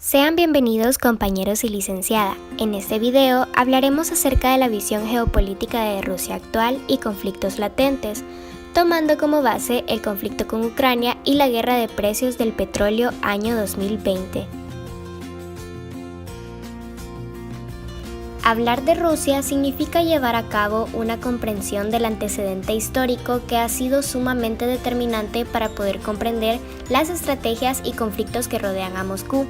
Sean bienvenidos compañeros y licenciada. En este video hablaremos acerca de la visión geopolítica de Rusia actual y conflictos latentes, tomando como base el conflicto con Ucrania y la guerra de precios del petróleo año 2020. Hablar de Rusia significa llevar a cabo una comprensión del antecedente histórico que ha sido sumamente determinante para poder comprender las estrategias y conflictos que rodean a Moscú.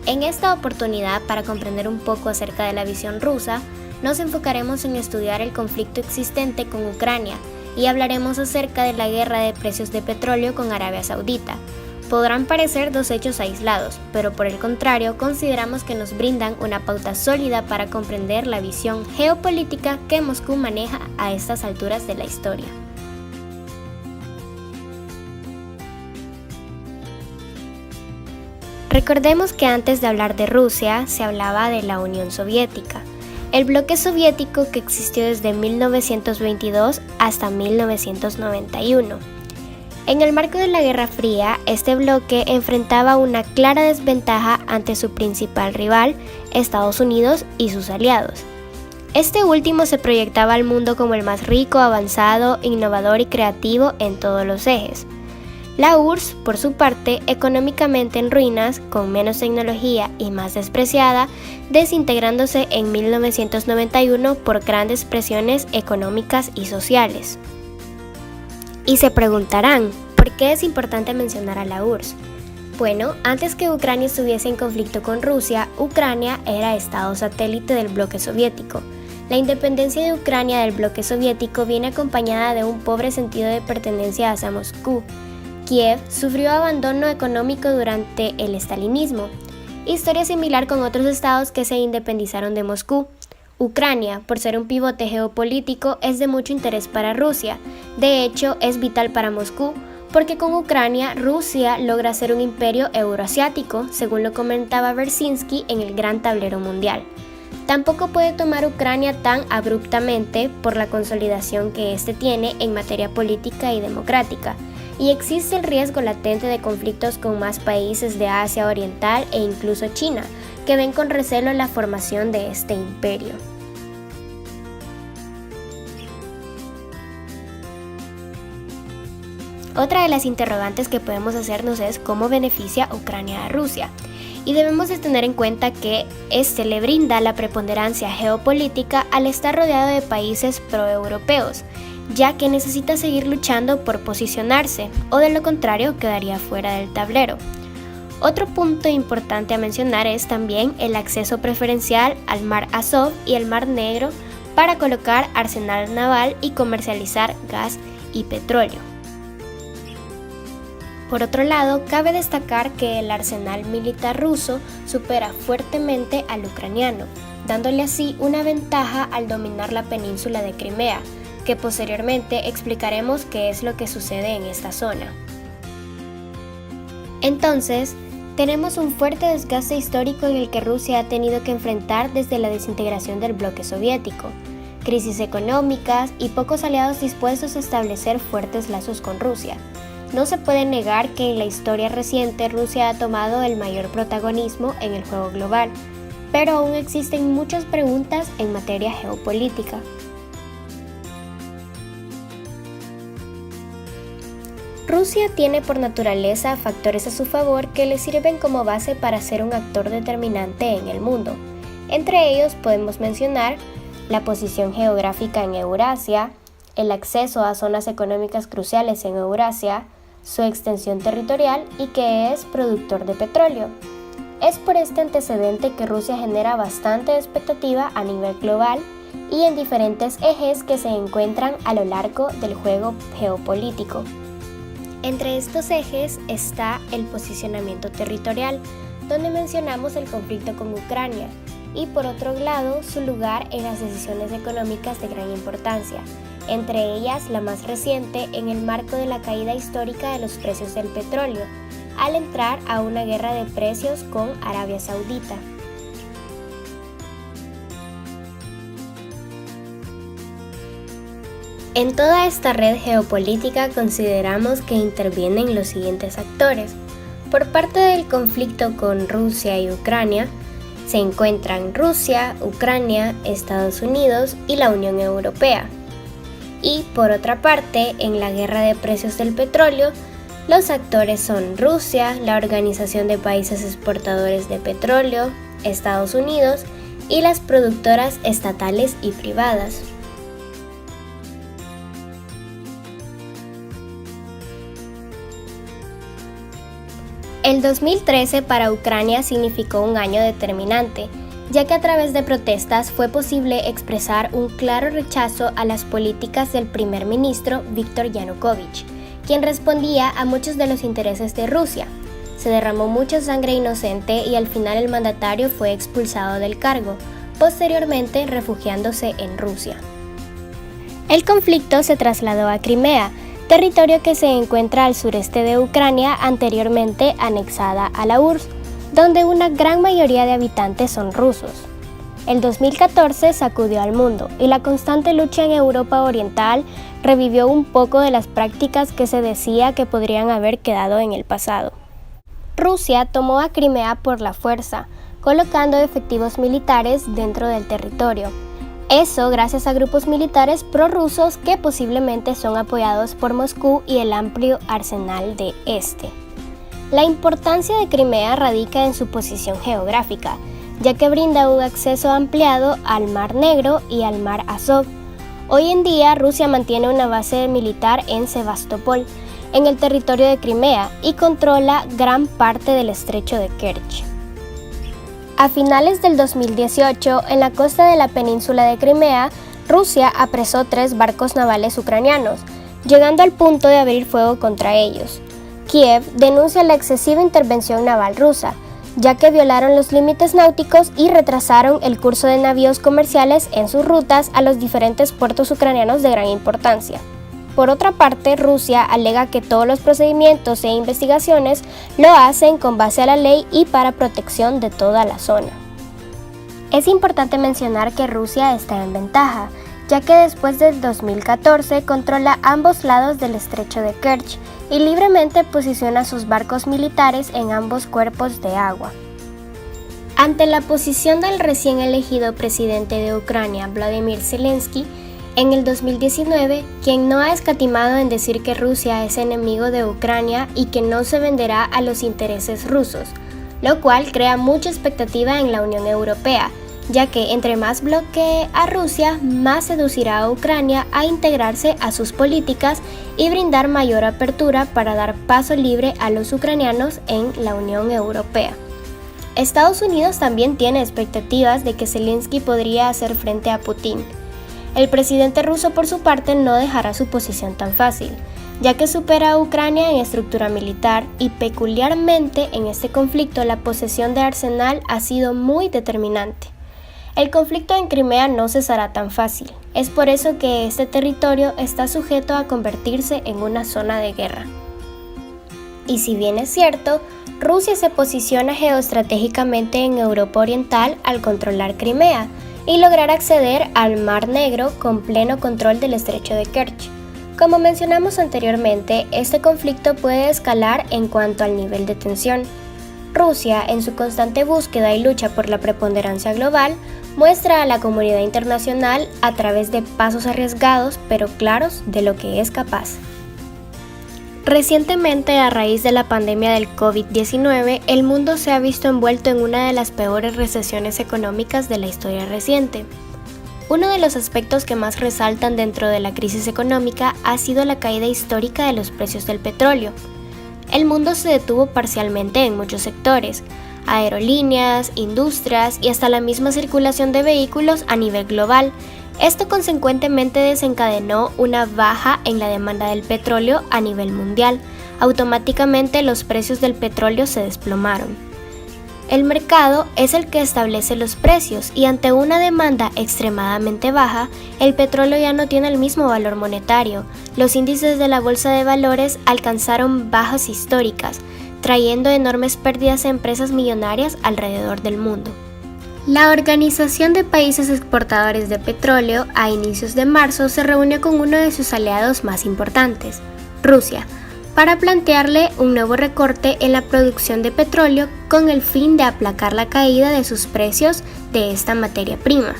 En esta oportunidad, para comprender un poco acerca de la visión rusa, nos enfocaremos en estudiar el conflicto existente con Ucrania y hablaremos acerca de la guerra de precios de petróleo con Arabia Saudita. Podrán parecer dos hechos aislados, pero por el contrario, consideramos que nos brindan una pauta sólida para comprender la visión geopolítica que Moscú maneja a estas alturas de la historia. Recordemos que antes de hablar de Rusia, se hablaba de la Unión Soviética, el bloque soviético que existió desde 1922 hasta 1991. En el marco de la Guerra Fría, este bloque enfrentaba una clara desventaja ante su principal rival, Estados Unidos y sus aliados. Este último se proyectaba al mundo como el más rico, avanzado, innovador y creativo en todos los ejes. La URSS, por su parte, económicamente en ruinas, con menos tecnología y más despreciada, desintegrándose en 1991 por grandes presiones económicas y sociales. Y se preguntarán, ¿por qué es importante mencionar a la URSS? Bueno, antes que Ucrania estuviese en conflicto con Rusia, Ucrania era estado satélite del bloque soviético. La independencia de Ucrania del bloque soviético viene acompañada de un pobre sentido de pertenencia hacia Moscú. Kiev sufrió abandono económico durante el estalinismo, historia similar con otros estados que se independizaron de Moscú. Ucrania, por ser un pivote geopolítico, es de mucho interés para Rusia. De hecho, es vital para Moscú, porque con Ucrania, Rusia logra ser un imperio euroasiático, según lo comentaba Brzezinski en el Gran Tablero Mundial. Tampoco puede tomar Ucrania tan abruptamente por la consolidación que éste tiene en materia política y democrática, y existe el riesgo latente de conflictos con más países de Asia Oriental e incluso China, que ven con recelo la formación de este imperio. Otra de las interrogantes que podemos hacernos es cómo beneficia Ucrania a Rusia, y debemos de tener en cuenta que este le brinda la preponderancia geopolítica al estar rodeado de países proeuropeos, ya que necesita seguir luchando por posicionarse, o de lo contrario quedaría fuera del tablero. Otro punto importante a mencionar es también el acceso preferencial al Mar Azov y el Mar Negro para colocar arsenal naval y comercializar gas y petróleo. Por otro lado, cabe destacar que el arsenal militar ruso supera fuertemente al ucraniano, dándole así una ventaja al dominar la península de Crimea, que posteriormente explicaremos qué es lo que sucede en esta zona. Entonces, tenemos un fuerte desgaste histórico en el que Rusia ha tenido que enfrentar desde la desintegración del bloque soviético, crisis económicas y pocos aliados dispuestos a establecer fuertes lazos con Rusia. No se puede negar que en la historia reciente Rusia ha tomado el mayor protagonismo en el juego global, pero aún existen muchas preguntas en materia geopolítica. Rusia tiene por naturaleza factores a su favor que le sirven como base para ser un actor determinante en el mundo. Entre ellos podemos mencionar la posición geográfica en Eurasia, el acceso a zonas económicas cruciales en Eurasia, su extensión territorial y que es productor de petróleo. Es por este antecedente que Rusia genera bastante expectativa a nivel global y en diferentes ejes que se encuentran a lo largo del juego geopolítico. Entre estos ejes está el posicionamiento territorial, donde mencionamos el conflicto con Ucrania, y por otro lado su lugar en las decisiones económicas de gran importancia, entre ellas la más reciente en el marco de la caída histórica de los precios del petróleo, al entrar a una guerra de precios con Arabia Saudita. En toda esta red geopolítica consideramos que intervienen los siguientes actores. Por parte del conflicto con Rusia y Ucrania, se encuentran Rusia, Ucrania, Estados Unidos y la Unión Europea. Y por otra parte, en la guerra de precios del petróleo, los actores son Rusia, la Organización de Países Exportadores de Petróleo, Estados Unidos y las productoras estatales y privadas. El 2013 para Ucrania significó un año determinante, ya que a través de protestas fue posible expresar un claro rechazo a las políticas del primer ministro Viktor Yanukovych, quien respondía a muchos de los intereses de Rusia. Se derramó mucha sangre inocente y al final el mandatario fue expulsado del cargo, posteriormente refugiándose en Rusia. El conflicto se trasladó a Crimea, territorio que se encuentra al sureste de Ucrania, anteriormente anexada a la URSS, donde una gran mayoría de habitantes son rusos. El 2014 sacudió al mundo y la constante lucha en Europa Oriental revivió un poco de las prácticas que se decía que podrían haber quedado en el pasado. Rusia tomó a Crimea por la fuerza, colocando efectivos militares dentro del territorio. Eso gracias a grupos militares prorrusos que posiblemente son apoyados por Moscú y el amplio arsenal de este. La importancia de Crimea radica en su posición geográfica, ya que brinda un acceso ampliado al Mar Negro y al Mar Azov. Hoy en día Rusia mantiene una base militar en Sebastopol, en el territorio de Crimea, y controla gran parte del estrecho de Kerch. A finales del 2018, en la costa de la península de Crimea, Rusia apresó 3 barcos navales ucranianos, llegando al punto de abrir fuego contra ellos. Kiev denuncia la excesiva intervención naval rusa, ya que violaron los límites náuticos y retrasaron el curso de navíos comerciales en sus rutas a los diferentes puertos ucranianos de gran importancia. Por otra parte, Rusia alega que todos los procedimientos e investigaciones lo hacen con base a la ley y para protección de toda la zona. Es importante mencionar que Rusia está en ventaja, ya que después del 2014 controla ambos lados del estrecho de Kerch y libremente posiciona sus barcos militares en ambos cuerpos de agua. Ante la posición del recién elegido presidente de Ucrania, Vladimir Zelensky, en el 2019, quien no ha escatimado en decir que Rusia es enemigo de Ucrania y que no se venderá a los intereses rusos, lo cual crea mucha expectativa en la Unión Europea, ya que entre más bloquee a Rusia, más seducirá a Ucrania a integrarse a sus políticas y brindar mayor apertura para dar paso libre a los ucranianos en la Unión Europea. Estados Unidos también tiene expectativas de que Zelensky podría hacer frente a Putin. El presidente ruso, por su parte, no dejará su posición tan fácil, ya que supera a Ucrania en estructura militar y peculiarmente en este conflicto la posesión de arsenal ha sido muy determinante. El conflicto en Crimea no cesará tan fácil, es por eso que este territorio está sujeto a convertirse en una zona de guerra. Y si bien es cierto, Rusia se posiciona geoestratégicamente en Europa Oriental al controlar Crimea y lograr acceder al Mar Negro con pleno control del estrecho de Kerch. Como mencionamos anteriormente, este conflicto puede escalar en cuanto al nivel de tensión. Rusia, en su constante búsqueda y lucha por la preponderancia global, muestra a la comunidad internacional a través de pasos arriesgados pero claros de lo que es capaz. Recientemente, a raíz de la pandemia del COVID-19, el mundo se ha visto envuelto en una de las peores recesiones económicas de la historia reciente. Uno de los aspectos que más resaltan dentro de la crisis económica ha sido la caída histórica de los precios del petróleo. El mundo se detuvo parcialmente en muchos sectores, aerolíneas, industrias y hasta la misma circulación de vehículos a nivel global. Esto consecuentemente desencadenó una baja en la demanda del petróleo a nivel mundial. Automáticamente los precios del petróleo se desplomaron. El mercado es el que establece los precios y ante una demanda extremadamente baja, el petróleo ya no tiene el mismo valor monetario. Los índices de la bolsa de valores alcanzaron bajas históricas, trayendo enormes pérdidas a empresas millonarias alrededor del mundo. La Organización de Países Exportadores de Petróleo a inicios de marzo se reunió con uno de sus aliados más importantes, Rusia, para plantearle un nuevo recorte en la producción de petróleo con el fin de aplacar la caída de sus precios de esta materia prima,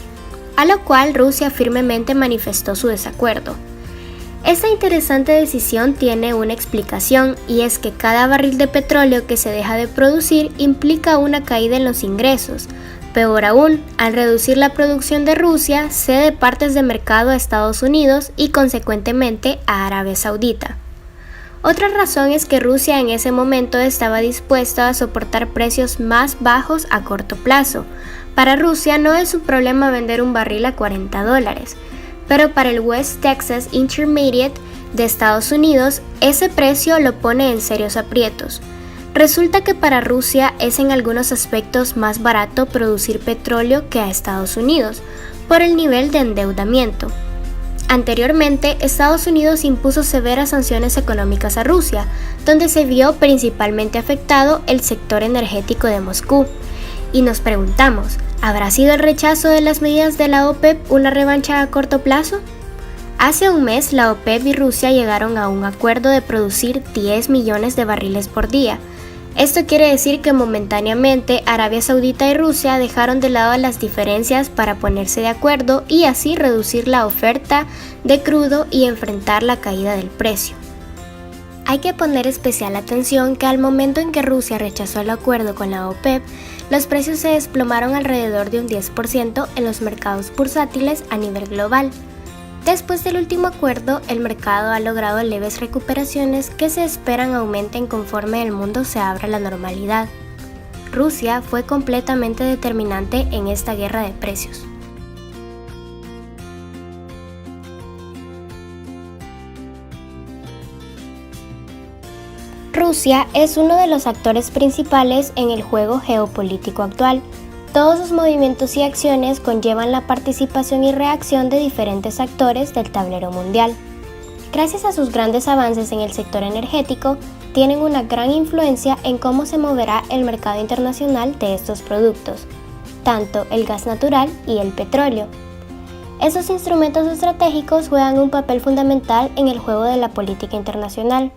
a lo cual Rusia firmemente manifestó su desacuerdo. Esta interesante decisión tiene una explicación, y es que cada barril de petróleo que se deja de producir implica una caída en los ingresos. Peor aún, al reducir la producción de Rusia, cede partes de mercado a Estados Unidos y consecuentemente a Arabia Saudita. Otra razón es que Rusia en ese momento estaba dispuesta a soportar precios más bajos a corto plazo. Para Rusia no es un problema vender un barril a $40, pero para el West Texas Intermediate de Estados Unidos, ese precio lo pone en serios aprietos. Resulta que para Rusia es en algunos aspectos más barato producir petróleo que a Estados Unidos, por el nivel de endeudamiento. Anteriormente, Estados Unidos impuso severas sanciones económicas a Rusia, donde se vio principalmente afectado el sector energético de Moscú. Y nos preguntamos, ¿habrá sido el rechazo de las medidas de la OPEP una revancha a corto plazo? Hace un mes, la OPEP y Rusia llegaron a un acuerdo de producir 10 millones de barriles por día. Esto quiere decir que momentáneamente Arabia Saudita y Rusia dejaron de lado las diferencias para ponerse de acuerdo y así reducir la oferta de crudo y enfrentar la caída del precio. Hay que poner especial atención que al momento en que Rusia rechazó el acuerdo con la OPEP, los precios se desplomaron alrededor de un 10% en los mercados bursátiles a nivel global. Después del último acuerdo, el mercado ha logrado leves recuperaciones que se esperan aumenten conforme el mundo se abra a la normalidad. Rusia fue completamente determinante en esta guerra de precios. Rusia es uno de los actores principales en el juego geopolítico actual. Todos sus movimientos y acciones conllevan la participación y reacción de diferentes actores del tablero mundial. Gracias a sus grandes avances en el sector energético, tienen una gran influencia en cómo se moverá el mercado internacional de estos productos, tanto el gas natural y el petróleo. Esos instrumentos estratégicos juegan un papel fundamental en el juego de la política internacional.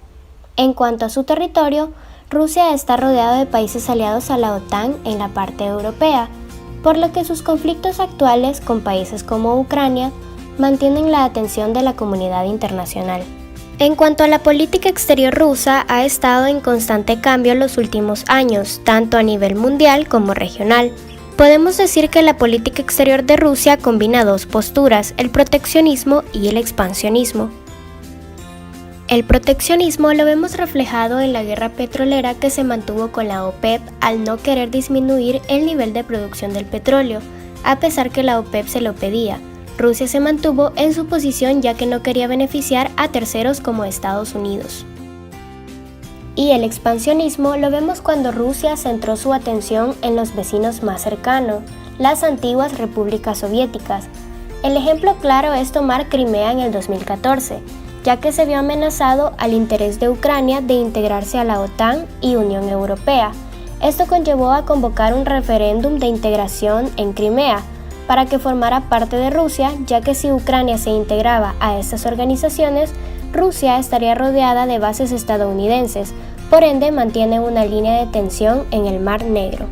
En cuanto a su territorio, Rusia está rodeado de países aliados a la OTAN en la parte europea, por lo que sus conflictos actuales con países como Ucrania mantienen la atención de la comunidad internacional. En cuanto a la política exterior rusa, ha estado en constante cambio en los últimos años, tanto a nivel mundial como regional. Podemos decir que la política exterior de Rusia combina dos posturas, el proteccionismo y el expansionismo. El proteccionismo lo vemos reflejado en la guerra petrolera que se mantuvo con la OPEP al no querer disminuir el nivel de producción del petróleo, a pesar que la OPEP se lo pedía. Rusia se mantuvo en su posición ya que no quería beneficiar a terceros como Estados Unidos. Y el expansionismo lo vemos cuando Rusia centró su atención en los vecinos más cercanos, las antiguas repúblicas soviéticas. El ejemplo claro es tomar Crimea en el 2014, ya que se vio amenazado al interés de Ucrania de integrarse a la OTAN y Unión Europea. Esto conllevó a convocar un referéndum de integración en Crimea para que formara parte de Rusia, ya que si Ucrania se integraba a estas organizaciones, Rusia estaría rodeada de bases estadounidenses, por ende mantiene una línea de tensión en el Mar Negro.